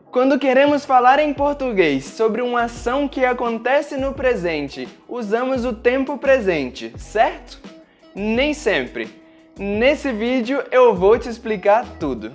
Quando queremos falar em português sobre uma ação que acontece no presente, usamos o tempo presente, certo? Nem sempre. Nesse vídeo eu vou te explicar tudo.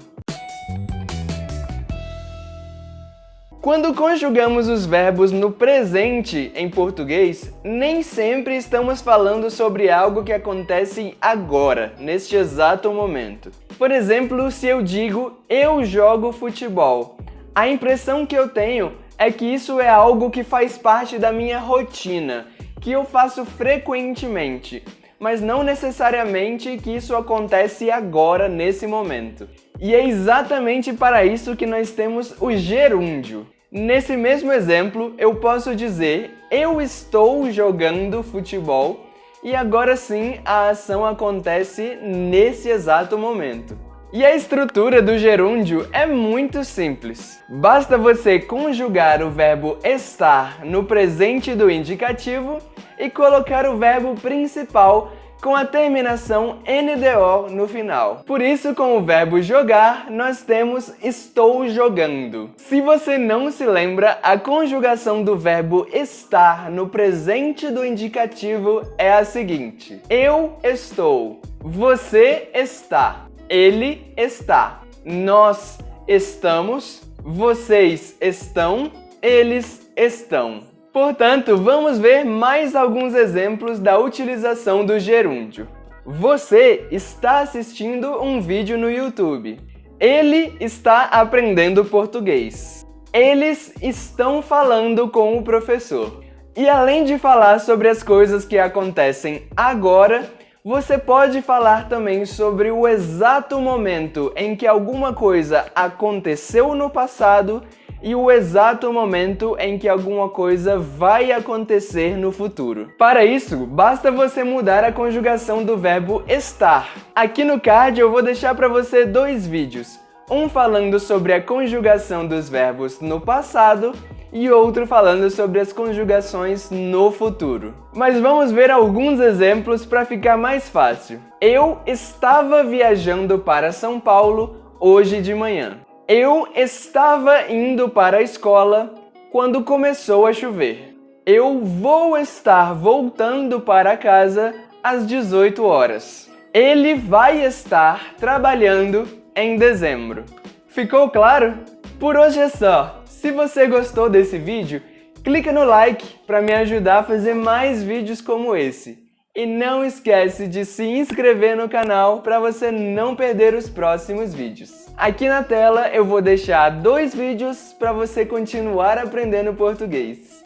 Quando conjugamos os verbos no presente em português, nem sempre estamos falando sobre algo que acontece agora, neste exato momento. Por exemplo, se eu digo eu jogo futebol, a impressão que eu tenho é que isso é algo que faz parte da minha rotina, que eu faço frequentemente, mas não necessariamente que isso acontece agora, nesse momento. E é exatamente para isso que nós temos o gerúndio. Nesse mesmo exemplo, eu posso dizer eu estou jogando futebol e agora sim a ação acontece nesse exato momento. E a estrutura do gerúndio é muito simples. Basta você conjugar o verbo estar no presente do indicativo e colocar o verbo principal com a terminação NDO no final. Por isso, com o verbo jogar, nós temos estou jogando. Se você não se lembra, a conjugação do verbo estar no presente do indicativo é a seguinte: eu estou, você está, ele está, nós estamos, vocês estão, eles estão. Portanto, vamos ver mais alguns exemplos da utilização do gerúndio. Você está assistindo um vídeo no YouTube. Ele está aprendendo português. Eles estão falando com o professor. E além de falar sobre as coisas que acontecem agora, você pode falar também sobre o exato momento em que alguma coisa aconteceu no passado e o exato momento em que alguma coisa vai acontecer no futuro. Para isso, basta você mudar a conjugação do verbo estar. Aqui no card eu vou deixar para você dois vídeos, um falando sobre a conjugação dos verbos no passado e outro falando sobre as conjugações no futuro. Mas vamos ver alguns exemplos para ficar mais fácil. Eu estava viajando para São Paulo hoje de manhã. Eu estava indo para a escola quando começou a chover. Eu vou estar voltando para casa às 18 horas. Ele vai estar trabalhando em dezembro. Ficou claro? Por hoje é só. Se você gostou desse vídeo, clica no like para me ajudar a fazer mais vídeos como esse. E não esquece de se inscrever no canal para você não perder os próximos vídeos. Aqui na tela eu vou deixar 2 vídeos para você continuar aprendendo português.